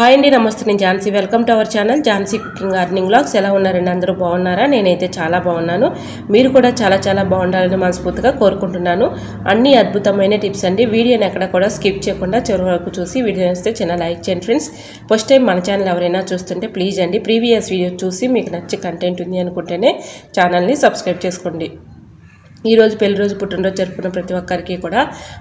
Hi అండి, నమస్తే. నేను Jhansi. Welcome to our channel Jhansi cooking gardening vlogs. ఎలా ఉన్నారండి? అందరూ బాగున్నారా? నేనైతే చాలా బాగున్నాను. మీరు కూడా చాలా బాగుండాలని మనస్ఫూర్తిగా కోరుకుంటున్నాను. అన్ని అద్భుతమైన టిప్స్ అండి. వీడియోని ఎక్కడ కూడా స్కిప్ చేయకుండా చివరి వరకు చూసి వీడియో వస్తే చిన్న లైక్ చేయండి ఫ్రెండ్స్. ఫస్ట్ టైం మన ఛానల్ ఎవరైనా చూస్తుంటే ప్లీజ్ అండి ప్రీవియస్ వీడియో చూసి మీకు నచ్చే కంటెంట్ ఉంది అనుకుంటేనే ఛానల్ని సబ్స్క్రైబ్ చేసుకోండి. ఈ రోజు పెళ్లి రోజు పుట్టినరోజు జరుపుకున్న ప్రతి ఒక్కరికి కూడా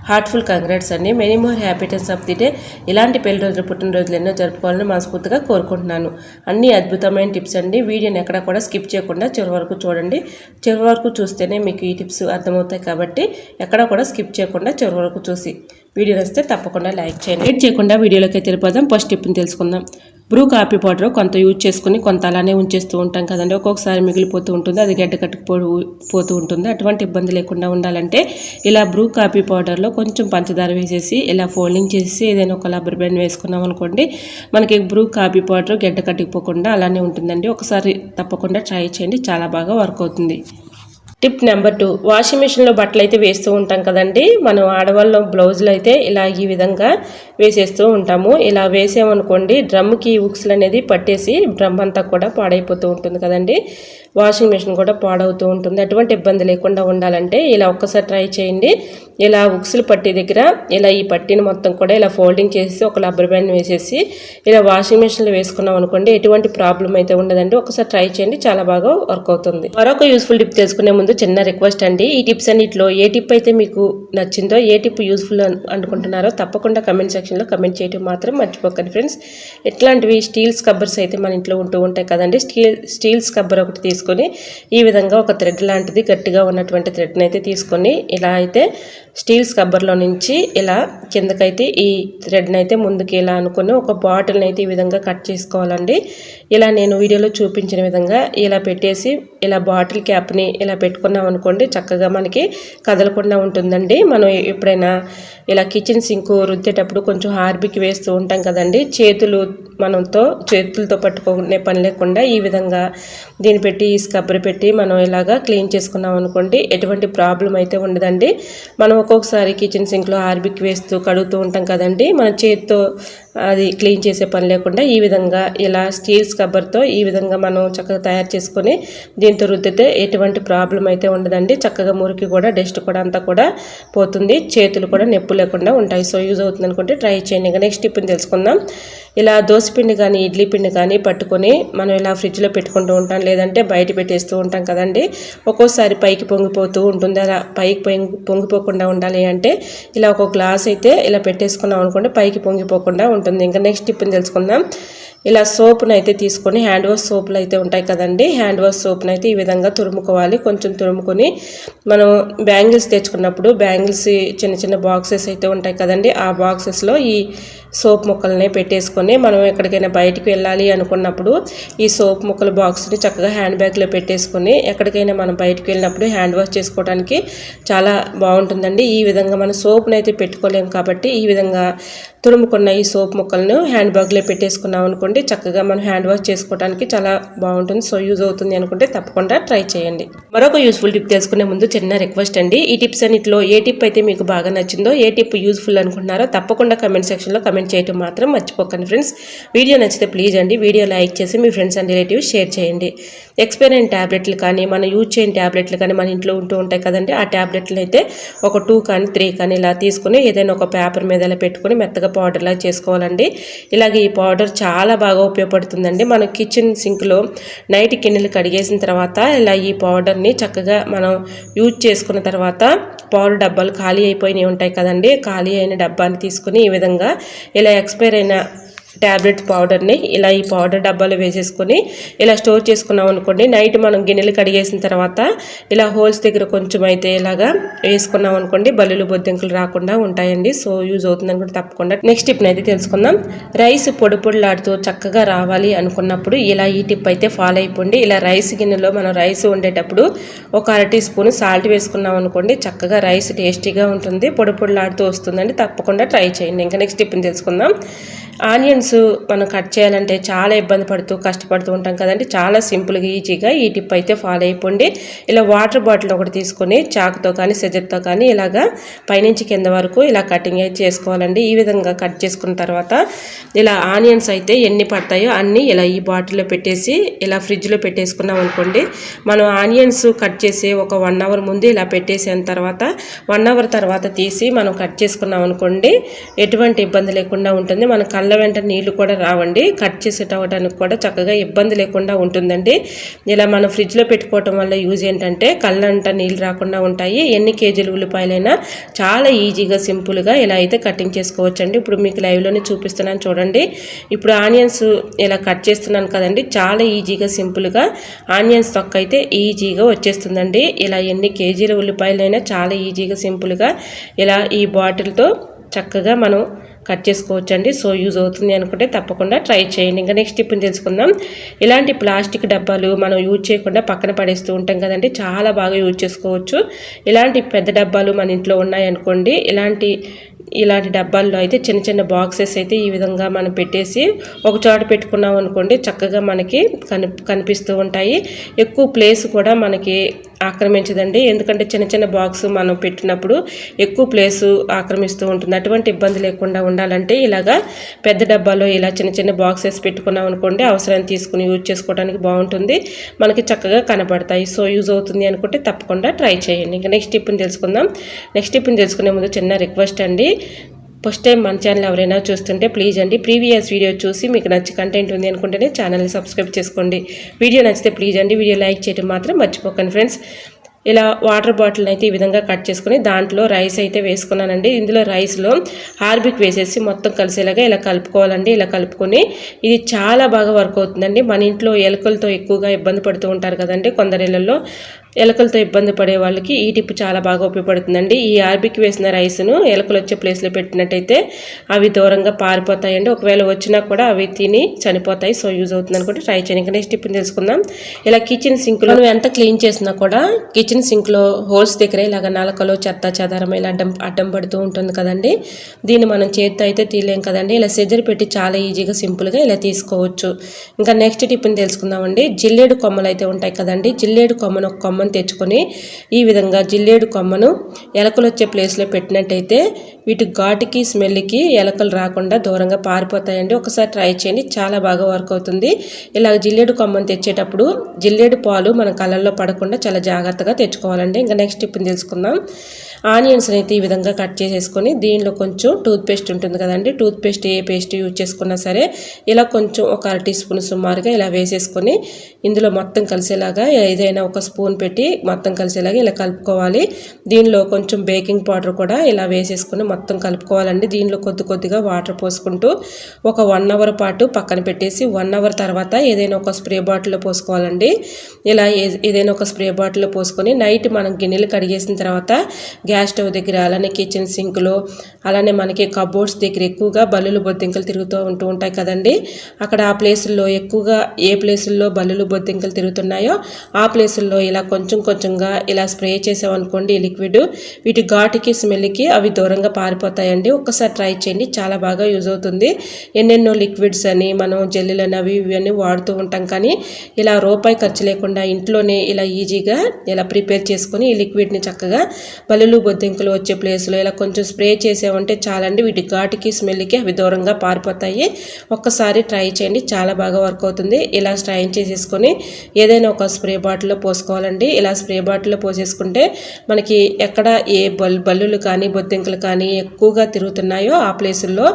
హార్ట్ఫుల్ కంగ్రాట్స్ అండి. Many more happiness of the day. ఇలాంటి పెళ్లి రోజులు పుట్టినరోజులు ఎన్నో జరుపుకోవాలని మనస్ఫూర్తిగా కోరుకుంటున్నాను. అన్ని అద్భుతమైన టిప్స్ అండి. వీడియోని ఎక్కడ కూడా స్కిప్ చేయకుండా చివరి వరకు చూడండి. చివరి వరకు చూస్తేనే మీకు ఈ టిప్స్ అర్థమవుతాయి కాబట్టి ఎక్కడ కూడా స్కిప్ చేయకుండా చివరి వరకు చూసి వీడియో వస్తే తప్పకుండా లైక్ చేయండి. లేట్ చేయకుండా వీడియోలోకి వెళ్ళిపోదాం. ఫస్ట్ టిప్ని తెలుసుకుందాం. బ్రూ కాఫీ పౌడర్ కొంత యూజ్ చేసుకుని కొంత అలానే ఉంచేస్తూ ఉంటాం కదండి. ఒక్కొక్కసారి మిగిలిపోతూ ఉంటుంది, అది గడ్డ కట్టుకుపోతూ ఉంటుంది. అటువంటి ఇబ్బంది లేకుండా ఉండాలంటే ఇలా బ్రూ కాఫీ పౌడర్లో కొంచెం పంచదార వేసేసి ఇలా ఫోల్డింగ్ చేసి ఏదైనా ఒక రబ్బర్ బ్యాండ్ వేసుకున్నాం అనుకోండి, మనకి బ్రూ కాఫీ పౌడర్ గడ్డ కట్టుకుపోకుండా అలానే ఉంటుందండి. ఒకసారి తప్పకుండా ట్రై చేయండి, చాలా బాగా వర్క్ అవుతుంది. టిప్ నెంబర్ 2, వాషింగ్ మిషన్లో బట్టలు అయితే వేస్తూ ఉంటాం కదండి. మనం ఆడవాళ్ళ బ్లౌజులు అయితే ఇలా ఈ విధంగా వేసేస్తూ ఉంటాము. ఇలా వేసామనుకోండి డ్రమ్కి ఉక్స్లు అనేది పట్టేసి డ్రమ్ అంతా కూడా పాడైపోతూ ఉంటుంది కదండి. వాషింగ్ మిషన్ కూడా పాడవుతూ ఉంటుంది. అటువంటి ఇబ్బంది లేకుండా ఉండాలంటే ఇలా ఒక్కసారి ట్రై చేయండి. ఇలా ఉక్సులు పట్టి దగ్గర ఇలా ఈ పట్టీని మొత్తం కూడా ఇలా ఫోల్డింగ్ చేసి ఒక రబ్బర్ బ్యాండ్ వేసేసి ఇలా వాషింగ్ మిషన్లో వేసుకున్నాం అనుకోండి, ఎటువంటి ప్రాబ్లం అయితే ఉండదండి. ఒకసారి ట్రై చేయండి, చాలా బాగా వర్క్ అవుతుంది. మరొక యూస్ఫుల్ టిప్ తెలుసుకునే ముందు చిన్న రిక్వెస్ట్ అండి. ఈ టిప్స్ అన్నిటిలో ఏ టిప్ అయితే మీకు నచ్చిందో, ఏ టిప్ యూస్ఫుల్ అనుకుంటున్నారో తప్పకుండా కమెంట్ సెక్షన్లో కమెంట్ చేయడం మాత్రం మర్చిపోకండి ఫ్రెండ్స్. ఇట్లాంటివి స్టీల్ స్కబ్బర్స్ అయితే మన ఇంట్లో ఉంటూ ఉంటాయి కదండి. స్టీల్ స్కబ్బర్ ఒకటి తీసుకొని ఈ విధంగా ఒక థ్రెడ్ లాంటిది గట్టిగా ఉన్నటువంటి థ్రెడ్ని అయితే తీసుకొని ఇలా అయితే స్టీల్ స్కబ్బర్లో నుంచి ఇలా కిందకైతే ఈ థ్రెడ్ని అయితే ముందుకి ఇలా అనుకుని ఒక బాటిల్ని అయితే ఈ విధంగా కట్ చేసుకోవాలండి. ఇలా నేను వీడియోలో చూపించిన విధంగా ఇలా పెట్టేసి ఇలా బాటిల్ క్యాప్ని ఇలా పెట్టుకున్నాం అనుకోండి, చక్కగా మనకి కదలకుండా ఉంటుందండి. మనం ఎప్పుడైనా ఇలా కిచెన్ సింక్ రుద్దేటప్పుడు కొంచెం హార్బిక్ వేస్తూ ఉంటాం కదండి, చేతులతో పట్టుకునే పని లేకుండా ఈ విధంగా దీన్ని పెట్టి ఈ స్కబ్బర్ పెట్టి మనం ఇలాగా క్లీన్ చేసుకున్నాం అనుకోండి, ఎటువంటి ప్రాబ్లం అయితే ఉండదండి. మనం ఒక్కొక్కసారి కిచెన్ సింక్లో హార్బిక్ వేస్తూ కడుగుతూ ఉంటాం కదండి, మన చేతితో అది క్లీన్ చేసే పని లేకుండా ఈ విధంగా ఇలా స్టీల్ స్కబ్బర్తో ఈ విధంగా మనం చక్కగా తయారు చేసుకొని దీంతో రుద్దితే ఎటువంటి ప్రాబ్లం అయితే ఉండదండి. చక్కగా మురికి కూడా డస్ట్ కూడా అంతా కూడా పోతుంది, చేతులు కూడా నొప్పి లేకుండా ఉంటాయి. సో యూజ్ అవుతుంది అనుకుంటే ట్రై చేయండి. ఇంకా నెక్స్ట్ టిప్ని తెలుసుకుందాం. ఇలా దోసపిండి కానీ ఇడ్లీ పిండి కానీ పట్టుకొని మనం ఇలా ఫ్రిడ్జ్లో పెట్టుకుంటూ ఉంటాం, లేదంటే బయట పెట్టేస్తూ ఉంటాం కదండి. ఒక్కోసారి పైకి పొంగిపోతూ ఉంటుంది. అలా పైకి పొంగిపోకుండా ఉండాలి అంటే ఇలా ఒక గ్లాస్ అయితే ఇలా పెట్టేసుకున్నాం అనుకోండి, పైకి పొంగిపోకుండా ఉంటుంది. ఇంకా నెక్స్ట్ టిప్ని తెలుసుకుందాం. ఇలా సోప్ను అయితే తీసుకొని హ్యాండ్ వాష్ సోపులు అయితే ఉంటాయి కదండి, హ్యాండ్ వాష్ సోప్ను అయితే ఈ విధంగా తురుముకోవాలి. కొంచెం తురుముకొని మనం బ్యాంగిల్స్ తెచ్చుకున్నప్పుడు బ్యాంగిల్స్ చిన్న బాక్సెస్ అయితే ఉంటాయి కదండి, ఆ బాక్సెస్లో ఈ సోప్ ముక్కల్ని పెట్టేసుకొని మనం ఎక్కడికైనా బయటికి వెళ్ళాలి అనుకున్నప్పుడు ఈ సోప్ ముక్కల బాక్స్ని చక్కగా హ్యాండ్ బ్యాగ్లో పెట్టేసుకొని ఎక్కడికైనా మనం బయటికి వెళ్ళినప్పుడు హ్యాండ్ వాష్ చేసుకోవడానికి చాలా బాగుంటుందండి. ఈ విధంగా మనం సోప్ని అయితే పెట్టుకోలేము కాబట్టి ఈ విధంగా తురుముకున్న ఈ సోప్ ముక్కలను హ్యాండ్ బ్యాగ్లో పెట్టేసుకున్నాం అనుకోండి, చక్కగా మనం హ్యాండ్ వాష్ చేసుకోవడానికి చాలా బాగుంటుంది. సో యూజ్ అవుతుంది అనుకుంటే తప్పకుండా ట్రై చేయండి. మరొక యూస్ఫుల్ టిప్ తెలుసుకునే ముందు చిన్న రిక్వెస్ట్ అండి. ఈ టిప్స్ అన్నిటిలో ఏ టిప్ అయితే మీకు బాగా నచ్చిందో, ఏ టిప్ యూస్ఫుల్ అనుకుంటున్నారో తప్పకుండా కమెంట్ సెక్షన్లో కమెంట్ చేయడం మాత్రం మర్చిపోకండి ఫ్రెండ్స్. వీడియో నచ్చితే ప్లీజ్ అండి వీడియో లైక్ చేసి మీ ఫ్రెండ్స్ అండ్ రిలేటివ్స్ షేర్ చేయండి. ఎక్స్పైర్ అయిన ట్యాబ్లెట్లు కానీ మనం యూజ్ చేయని ట్యాబ్లెట్లు కానీ మన ఇంట్లో ఉంటూ ఉంటాయి కదండి, ఆ ట్యాబ్లెట్లు అయితే ఒక 2 కానీ 3 కానీ ఇలా తీసుకుని ఏదైనా ఒక పేపర్ మీద ఇలా పెట్టుకుని మెత్తగా పౌడర్లా చేసుకోవాలండి. ఇలాగే ఈ పౌడర్ చాలా బాగా ఉపయోగపడుతుందండి. మన కిచెన్ సింక్లో నైట్ గిన్నెలు కడిగేసిన తర్వాత ఇలా ఈ పౌడర్ని చక్కగా మనం యూజ్ చేసుకున్న తర్వాత పౌడర్ డబ్బాలు ఖాళీ అయిపోయినవి ఉంటాయి కదండి, ఖాళీ అయిన డబ్బాని తీసుకుని ఈ విధంగా ఇలా ఎక్స్పైర్ అయిన ట్యాబ్లెట్ పౌడర్ని ఇలా ఈ పౌడర్ డబ్బాలో వేసేసుకొని ఇలా స్టోర్ చేసుకున్నాం అనుకోండి, నైట్ మనం గిన్నెలు కడిగేసిన తర్వాత ఇలా హోల్స్ దగ్గర కొంచెం అయితే ఇలాగా వేసుకున్నాం అనుకోండి, బల్లులు బొద్దింకలు రాకుండా ఉంటాయండి. సో యూజ్ అవుతుంది అనుకుంటే తప్పకుండా నెక్స్ట్ టిప్ని అయితే తెలుసుకుందాం. రైస్ పొడిలాడుతూ చక్కగా రావాలి అనుకున్నప్పుడు ఇలా ఈ టిప్ అయితే ఫాలో అయిపోండి. ఇలా రైస్ గిన్నెలో మనం రైస్ వండేటప్పుడు ఒక 1/2 టీ స్పూన్ సాల్ట్ వేసుకున్నాం అనుకోండి, చక్కగా రైస్ టేస్టీగా ఉంటుంది, పొడిలాడుతూ వస్తుందండి. తప్పకుండా ట్రై చేయండి. ఇంకా నెక్స్ట్ టిప్ని తెలుసుకుందాం. ఆనియన్స్ మనం కట్ చేయాలంటే చాలా ఇబ్బంది పడుతూ కష్టపడుతూ ఉంటాం కదండి. చాలా సింపుల్గా ఈజీగా ఈ టిప్ అయితే ఫాలో అయిపోండి. ఇలా వాటర్ బాటిల్ ఒకటి తీసుకొని చాకుతో కానీ సెజర్తో కానీ ఇలాగా పైనుంచి కింద వరకు ఇలా కటింగ్ అయితే చేసుకోవాలండి. ఈ విధంగా కట్ చేసుకున్న తర్వాత ఇలా ఆనియన్స్ అయితే ఎన్ని పడతాయో అన్నీ ఇలా ఈ బాటిల్లో పెట్టేసి ఇలా ఫ్రిడ్జ్లో పెట్టేసుకున్నాం అనుకోండి. మనం ఆనియన్స్ కట్ చేసి ఒక 1 అవర్ ముందు ఇలా పెట్టేసిన తర్వాత 1 అవర్ తర్వాత తీసి మనం కట్ చేసుకున్నాం అనుకోండి, ఎటువంటి ఇబ్బంది లేకుండా ఉంటుంది. మన కళ్ళ వెంట నీళ్లు కూడా రావండి. కట్ చేసేటవడానికి కూడా చక్కగా ఇబ్బంది లేకుండా ఉంటుందండి. ఇలా మనం ఫ్రిడ్జ్లో పెట్టుకోవటం వల్ల యూజ్ ఏంటంటే కళ్ళంట నీళ్ళు రాకుండా ఉంటాయి. ఎన్ని కేజీలు ఉల్లిపాయలైనా చాలా ఈజీగా సింపుల్గా ఇలా అయితే కటింగ్ చేసుకోవచ్చండి. ఇప్పుడు మీకు లైవ్లోనే చూపిస్తున్నాను చూడండి. ఇప్పుడు ఆనియన్స్ ఇలా కట్ చేస్తున్నాను కదండి, చాలా ఈజీగా సింపుల్గా ఆనియన్స్ తొక్క అయితే ఈజీగా వచ్చేస్తుందండి. ఇలా ఎన్ని కేజీల ఉల్లిపాయలైనా చాలా ఈజీగా సింపుల్గా ఇలా ఈ బాటిల్తో చక్కగా మనం కట్ చేసుకోవచ్చండి. సో యూజ్ అవుతుంది అనుకుంటే తప్పకుండా ట్రై చేయండి. ఇంకా నెక్స్ట్ టిప్ని తెలుసుకుందాం. ఇలాంటి ప్లాస్టిక్ డబ్బాలు మనం యూజ్ చేయకుండా పక్కన పడేస్తూ ఉంటాం కదండి, చాలా బాగా యూజ్ చేసుకోవచ్చు. ఇలాంటి పెద్ద డబ్బాలు మన ఇంట్లో ఉన్నాయనుకోండి, ఇలాంటి డబ్బాల్లో అయితే చిన్న చిన్న బాక్సెస్ అయితే ఈ విధంగా మనం పెట్టేసి ఒక చోట పెట్టుకున్నాం అనుకోండి, చక్కగా మనకి కనిపిస్తూ ఉంటాయి. ఎక్కువ ప్లేస్ కూడా మనకి ఆక్రమించదండి. ఎందుకంటే చిన్న చిన్న బాక్స్ మనం పెట్టినప్పుడు ఎక్కువ ప్లేసు ఆక్రమిస్తూ ఉంటుంది. అటువంటి ఇబ్బంది లేకుండా ఉండాలంటే ఇలాగా పెద్ద డబ్బాలో ఇలా చిన్న చిన్న బాక్సెస్ పెట్టుకున్నాం అనుకోండి, అవసరాన్ని తీసుకుని యూజ్ చేసుకోవడానికి బాగుంటుంది, మనకి చక్కగా కనపడతాయి. సో యూజ్ అవుతుంది అనుకుంటే తప్పకుండా ట్రై చేయండి. ఇంకా నెక్స్ట్ టిప్ని తెలుసుకుందాం. నెక్స్ట్ టిప్ని తెలుసుకునే ముందు చిన్న రిక్వెస్ట్ అండి, ఫస్ట్ టైం మన ఛానల్ ఎవరైనా చూస్తుంటే ప్లీజ్ అండి ప్రీవియస్ వీడియో చూసి మీకు నచ్చి కంటెంట్ ఉంది అనుకుంటేనే ఛానల్ని సబ్స్క్రైబ్ చేసుకోండి. వీడియో నచ్చితే ప్లీజ్ అండి వీడియో లైక్ చేయడం మాత్రం మర్చిపోకండి ఫ్రెండ్స్. ఇలా వాటర్ బాటిల్ అయితే ఈ విధంగా కట్ చేసుకుని దాంట్లో రైస్ అయితే వేసుకున్నానండి. ఇందులో రైస్లో హార్బిక్ వేసేసి మొత్తం కలిసేలాగా ఇలా కలుపుకోవాలండి. ఇలా కలుపుకొని ఇది చాలా బాగా వర్క్ అవుతుందండి. మన ఇంట్లో ఎలుకలతో ఎక్కువగా ఇబ్బంది పడుతూ ఉంటారు కదండి, కొందరి ఇళ్లలో ఎలుకలతో ఇబ్బంది పడే వాళ్ళకి ఈ టిప్ చాలా బాగా ఉపయోగపడుతుందండి. ఈ హార్బిక్ వేసిన రైస్ను ఎలుకలు వచ్చే ప్లేస్లో పెట్టినట్టయితే అవి దూరంగా పారిపోతాయండి. ఒకవేళ వచ్చినా కూడా అవి తిని చనిపోతాయి. సో యూజ్ అవుతుంది అనుకుంటే ట్రై చేయండి. ఇంకా నెక్స్ట్ టిప్ని తెలుసుకుందాం. ఇలా కిచెన్ సింక్లో మనం ఎంత క్లీన్ చేసినా కూడా కిచెన్ సింక్లో హోల్స్ దగ్గర ఇలాగ నలకలో చెత్త చెదారం ఇలా అడ్డం పడుతూ ఉంటుంది కదండి. దీన్ని మనం చేత్తో అయితే తీయలేం కదండి. ఇలా సెజర్ పెట్టి చాలా ఈజీగా సింపుల్గా ఇలా తీసుకోవచ్చు. ఇంకా నెక్స్ట్ టిప్ని తెలుసుకుందామండి. జిల్లేడు కొమ్మలు అయితే ఉంటాయి కదండి, జిల్లేడు కొమ్మను ఒక కొమ్మను తెచ్చుకొని ఈ విధంగా జిల్లేడు కొమ్మను ఎలకలు వచ్చే ప్లేస్లో పెట్టినట్టయితే వీటి ఘాటుకి స్మెల్కి ఎలకలు రాకుండా దూరంగా పారిపోతాయండి. ఒకసారి ట్రై చేయండి, చాలా బాగా వర్క్ అవుతుంది. ఇలా జిల్లేడు కొమ్మను తెచ్చేటప్పుడు జిల్లేడు పాలు మన కళ్ళల్లో పడకుండా చాలా జాగ్రత్తగా తెచ్చుకోవాలండి. ఇంకా నెక్స్ట్ టిప్ని తెలుసుకుందాం. ఆనియన్స్ అయితే ఈ విధంగా కట్ చేసేసుకొని దీనిలో కొంచెం టూత్ పేస్ట్ ఉంటుంది కదండి, టూత్ పేస్ట్ ఏ పేస్ట్ యూజ్ చేసుకున్నా సరే ఇలా కొంచెం ఒక 1 టీ స్పూన్ సుమారుగా ఇలా వేసేసుకొని ఇందులో మొత్తం కలిసేలాగా ఏదైనా ఒక స్పూన్ పెట్టి మొత్తం కలిసేలాగా ఇలా కలుపుకోవాలి. దీనిలో కొంచెం బేకింగ్ పౌడర్ కూడా ఇలా వేసేసుకొని మొత్తం కలుపుకోవాలండి. దీనిలో కొద్దిగా వాటర్ పోసుకుంటూ ఒక 1 అవర్ పాటు పక్కన పెట్టేసి 1 అవర్ తర్వాత ఏదైనా ఒక స్ప్రే బాటిల్లో పోసుకోవాలండి. ఇలా ఏదైనా ఒక స్ప్రే బాటిల్లో పోసుకొని నైట్ మనం గిన్నెలు కడిగేసిన తర్వాత గ్యాస్ స్టవ్ దగ్గర, అలానే కిచెన్ సింక్లో, అలానే మనకి కబోర్డ్స్ దగ్గర ఎక్కువగా బల్లులు బొద్దింకలు తిరుగుతూ ఉంటాయి కదండి. అక్కడ ఆ ప్లేసుల్లో ఎక్కువగా ఏ ప్లేసుల్లో బల్లులు బొద్దింకలు తిరుగుతున్నాయో ఆ ప్లేసుల్లో ఇలా కొంచెంగా ఇలా స్ప్రే చేసామనుకోండి ఈ లిక్విడ్, వీటి ఘాటుకి స్మెల్కి అవి దూరంగా పారిపోతాయండి. ఒక్కసారి ట్రై చేయండి, చాలా బాగా యూజ్ అవుతుంది. ఎన్నెన్నో లిక్విడ్స్ అని మనం జెల్లులని అవి ఇవన్నీ వాడుతూ ఉంటాం, కానీ ఇలా రూపాయి ఖర్చు లేకుండా ఇంట్లోనే ఇలా ఈజీగా ఇలా ప్రిపేర్ చేసుకొని ఈ లిక్విడ్ని చక్కగా బల్లులు బొద్దింకలు వచ్చే ప్లేస్లో ఇలా కొంచెం స్ప్రే చేసామంటే చాలండి, వీటి ఘాటుకి స్మెల్కి అవి దూరంగా పారిపోతాయి. ఒక్కసారి ట్రై చేయండి, చాలా బాగా వర్క్ అవుతుంది. ఇలా స్ట్రైన్ చేసేసుకొని ఏదైనా ఒక స్ప్రే బాటిల్లో పోసుకోవాలండి. ఇలా స్ప్రే బాటిల్లో పోసేసుకుంటే మనకి ఎక్కడ ఏ బల్లులు కానీ బొద్దింకలు కానీ ఎక్కువగా తిరుగుతున్నాయో ఆ ప్లేసుల్లో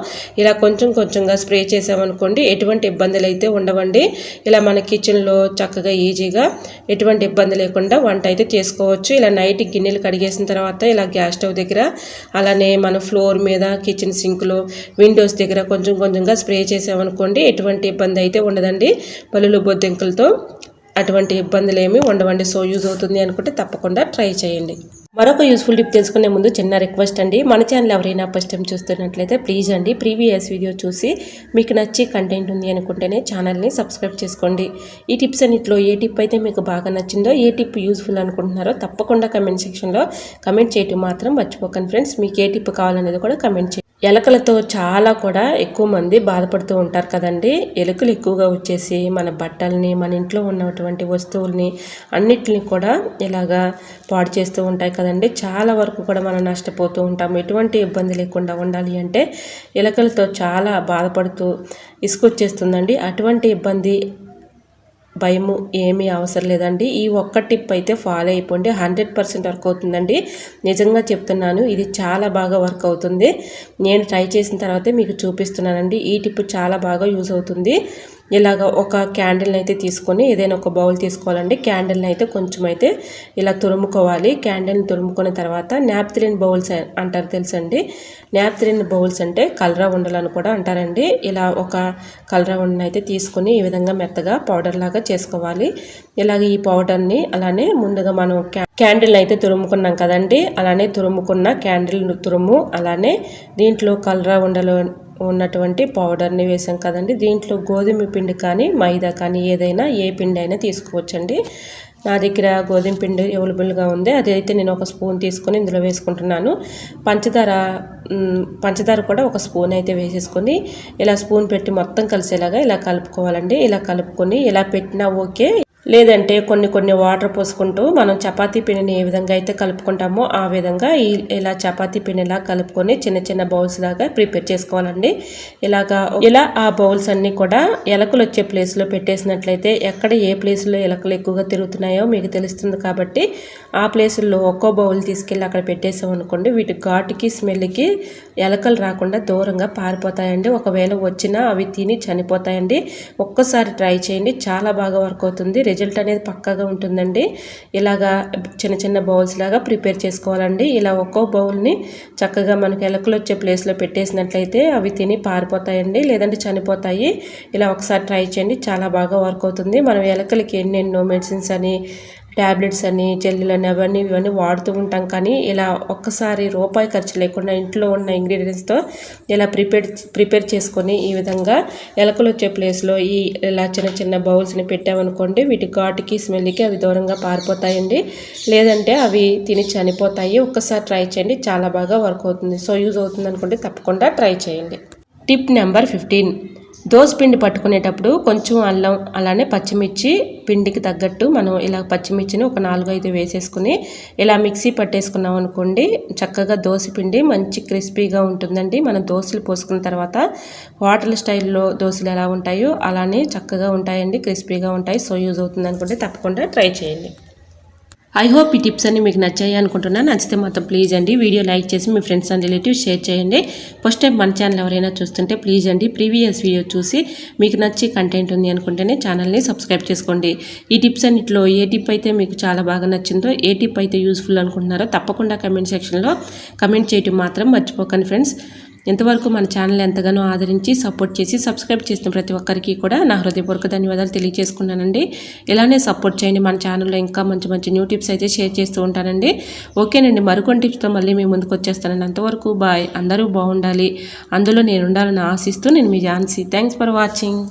ఇలా కొంచెంగా స్ప్రే చేసామనుకోండి ఎటువంటి ఇబ్బందులు అయితే ఉండవండి. ఇలా మన కిచెన్లో చక్కగా ఈజీగా ఎటువంటి ఇబ్బంది లేకుండా వంట అయితే చేసుకోవచ్చు. ఇలా నైట్ గిన్నెలు కడిగేసిన తర్వాత ఇలా గ్యాస్ స్టవ్ దగ్గర, అలానే మన ఫ్లోర్ మీద, కిచెన్ సింక్లో, విండోస్ దగ్గర కొంచెంగా స్ప్రే చేసామనుకోండి ఎటువంటి ఇబ్బంది అయితే ఉండదండి. బల్లులు బొద్దింకలతో అటువంటి ఇబ్బందులు ఏమీ ఉండవండి. సో యూజ్ అవుతుంది అనుకుంటే తప్పకుండా ట్రై చేయండి. మరొక యూస్ఫుల్ టిప్ తెలుసుకునే ముందు చిన్న రిక్వెస్ట్ అండి, మన ఛానల్ ఎవరైనా ఫస్ట్ టైం చూస్తున్నట్లయితే ప్లీజ్ అండి ప్రీవియస్ వీడియో చూసి మీకు నచ్చి కంటెంట్ ఉంది అనుకుంటేనే ఛానల్ని సబ్స్క్రైబ్ చేసుకోండి. ఈ టిప్స్ అన్నింటిలో ఏ టిప్ అయితే మీకు బాగా నచ్చిందో, ఏ టిప్ యూస్ఫుల్ అనుకుంటున్నారో తప్పకుండా కమెంట్ సెక్షన్లో కమెంట్ చేయటం మాత్రం మర్చిపోకండి ఫ్రెండ్స్. మీకు ఏ టిప్ కావాలనేది కూడా కమెంట్ చేయండి. ఎలకలతో చాలా కూడా ఎక్కువ మంది బాధపడుతూ ఉంటారు కదండి. ఎలుకలు ఎక్కువగా వచ్చేసి మన బట్టల్ని, మన ఇంట్లో ఉన్నటువంటి వస్తువుల్ని అన్నిటిని కూడా ఇలాగా పాడు చేస్తూ ఉంటాయి కదండి. చాలా వరకు కూడా మనం నష్టపోతూ ఉంటాం. ఎటువంటి ఇబ్బంది లేకుండా ఉండాలి అంటే ఎలకలతో చాలా బాధపడుతూ ఇసుకొచ్చేస్తుందండి. అటువంటి ఇబ్బంది భయము ఏమీ అవసరం లేదండి. ఈ ఒక్క టిప్ అయితే ఫాలో అయిపోండి, 100% వర్క్ అవుతుందండి. నిజంగా చెప్తున్నాను, ఇది చాలా బాగా వర్క్ అవుతుంది. నేను ట్రై చేసిన తర్వాతే మీకు చూపిస్తున్నానండి. ఈ టిప్ చాలా బాగా యూజ్ అవుతుంది. ఇలాగ ఒక క్యాండిల్ని అయితే తీసుకొని ఏదైనా ఒక బౌల్ తీసుకోవాలండి. క్యాండిల్ని అయితే కొంచెం అయితే ఇలా తురుముకోవాలి. క్యాండిల్ని తురుముకున్న తర్వాత నాప్థలిన్ బౌల్స్ అంటారు తెలుసండి. నాప్థలిన్ బౌల్స్ అంటే కలరా ఉండలని కూడా అంటారండి. ఇలా ఒక కలరా ఉండని అయితే తీసుకొని ఈ విధంగా మెత్తగా పౌడర్ లాగా చేసుకోవాలి. ఇలాగ ఈ పౌడర్ని అలానే ముందుగా మనం క్యాండిల్ని అయితే తురుముకున్నాం కదండి, అలానే తురుముకున్న క్యాండిల్ తురుము అలానే దీంట్లో కలరా ఉండలు ఉన్నటువంటి పౌడర్ని వేసాం కదండి. దీంట్లో గోధుమ పిండి కానీ మైదా కానీ ఏదైనా ఏ పిండి అయినా తీసుకోవచ్చండి. నా దగ్గర గోధుమ పిండి అవైలబుల్గా ఉంది. అదైతే నేను ఒక స్పూన్ తీసుకొని ఇందులో వేసుకుంటున్నాను. పంచదార కూడా ఒక స్పూన్ అయితే వేసేసుకొని ఇలా స్పూన్ పెట్టి మొత్తం కలిసేలాగా ఇలా కలుపుకోవాలండి. ఇలా కలుపుకొని ఇలా పెట్టినా ఓకే, లేదంటే కొన్ని వాటర్ పోసుకుంటూ మనం చపాతీ పిండిని ఏ విధంగా అయితే కలుపుకుంటామో ఆ విధంగా ఇలా చపాతీ పిండిలా కలుపుకొని చిన్న చిన్న బౌల్స్ లాగా ప్రిపేర్ చేసుకోవాలండి. ఇలా ఆ బౌల్స్ అన్నీ కూడా ఎలకలు వచ్చే ప్లేస్లో పెట్టేసినట్లయితే ఎక్కడ ఏ ప్లేస్లో ఎలకలు ఎక్కువగా తిరుగుతున్నాయో మీకు తెలుస్తుంది. కాబట్టి ఆ ప్లేసుల్లో ఒక్కో బౌల్ తీసుకెళ్ళి అక్కడ పెట్టేసాం అనుకోండి, వీటి ఘాటుకి స్మెల్కి ఎలకలు రాకుండా దూరంగా పారిపోతాయండి. ఒకవేళ వచ్చినా అవి తిని చనిపోతాయండి. ఒక్కసారి ట్రై చేయండి, చాలా బాగా వర్క్ అవుతుంది. రిజల్ట్ అనేది పక్కాగా ఉంటుందండి. ఇలాగా చిన్న చిన్న బౌల్స్ లాగా ప్రిపేర్ చేసుకోవాలండి. ఇలా ఒక్కో బౌల్ని చక్కగా మనకి ఎలకలు వచ్చే ప్లేస్లో పెట్టేసినట్లయితే అవి తిని పారిపోతాయండి, లేదంటే చనిపోతాయి. ఇలా ఒకసారి ట్రై చేయండి, చాలా బాగా వర్క్ అవుతుంది. మనం ఎలకలకి ఎన్నెన్నో మెడిసిన్స్ అని, ట్యాబ్లెట్స్ అని, జెల్లులని ఇవన్నీ వాడుతూ ఉంటాం. కానీ ఇలా ఒక్కసారి రూపాయి ఖర్చు లేకుండా ఇంట్లో ఉన్న ఇంగ్రీడియంట్స్తో ఇలా ప్రిపేర్ చేసుకొని ఈ విధంగా ఎలకలు వచ్చే ప్లేస్లో ఇలా చిన్న చిన్న బౌల్స్ని పెట్టామనుకోండి, వీటి ఘాటుకి స్మెల్కి అవి దూరంగా పారిపోతాయండి, లేదంటే అవి తిని చనిపోతాయి. ఒక్కసారి ట్రై చేయండి, చాలా బాగా వర్క్ అవుతుంది. సో యూజ్ అవుతుంది అనుకుంటే తప్పకుండా ట్రై చేయండి. టిప్ నెంబర్ 15, దోస పిండి పట్టుకునేటప్పుడు కొంచెం అల్లం అలానే పచ్చిమిర్చి పిండికి తగ్గట్టు మనం ఇలా పచ్చిమిర్చిని ఒక 4-5 వేసేసుకుని ఇలా మిక్సీ పట్టేసుకున్నాం అనుకోండి, చక్కగా దోస పిండి మంచి క్రిస్పీగా ఉంటుందండి. మనం దోశలు పోసుకున్న తర్వాత హోటల్ స్టైల్లో దోశలు ఎలా ఉంటాయో అలానే చక్కగా ఉంటాయండి, క్రిస్పీగా ఉంటాయి. సో యూజ్ అవుతుంది అనుకుంటే తప్పకుండా ట్రై చేయండి. ఐ హోప్ ఈ టిప్స్ అన్ని మీకు నచ్చాయి అనుకుంటున్నాను. నచ్చితే మాత్రం ప్లీజ్ అండి వీడియో లైక్ చేసి మీ ఫ్రెండ్స్ అండ్ రిలేటివ్స్ షేర్ చేయండి. ఫస్ట్ టైం మన ఛానల్ ఎవరైనా చూస్తుంటే ప్లీజ్ అండి ప్రీవియస్ వీడియో చూసి మీకు నచ్చి కంటెంట్ ఉంది అనుకుంటేనే ఛానల్ని సబ్స్క్రైబ్ చేసుకోండి. ఈ టిప్స్ అన్నింటిలో ఏ టిప్ అయితే మీకు చాలా బాగా నచ్చిందో, ఏ టిప్ అయితే యూస్ఫుల్ అనుకుంటున్నారో తప్పకుండా కమెంట్ సెక్షన్లో కమెంట్ చేయడం మాత్రం మర్చిపోకండి ఫ్రెండ్స్. ఇంతవరకు మన ఛానల్ ఎంతగానో ఆదరించి సపోర్ట్ చేసి సబ్స్క్రైబ్ చేసిన ప్రతి ఒక్కరికి కూడా నా హృదయపూర్వక ధన్యవాదాలు తెలియజేసుకున్నానండి. ఇలానే సపోర్ట్ చేయండి. మన ఛానల్లో ఇంకా మంచి మంచి న్యూ టిప్స్ అయితే షేర్ చేస్తూ ఉంటానండి. ఓకేనండి, మరికొన్ని టిప్స్తో మళ్ళీ మీ ముందుకు వచ్చేస్తానండి. అంతవరకు బాయ్. అందరూ బాగుండాలి, అందులో నేను ఉండాలని ఆశిస్తూ నేను మీ ఝాన్సీ. Thanks for watching.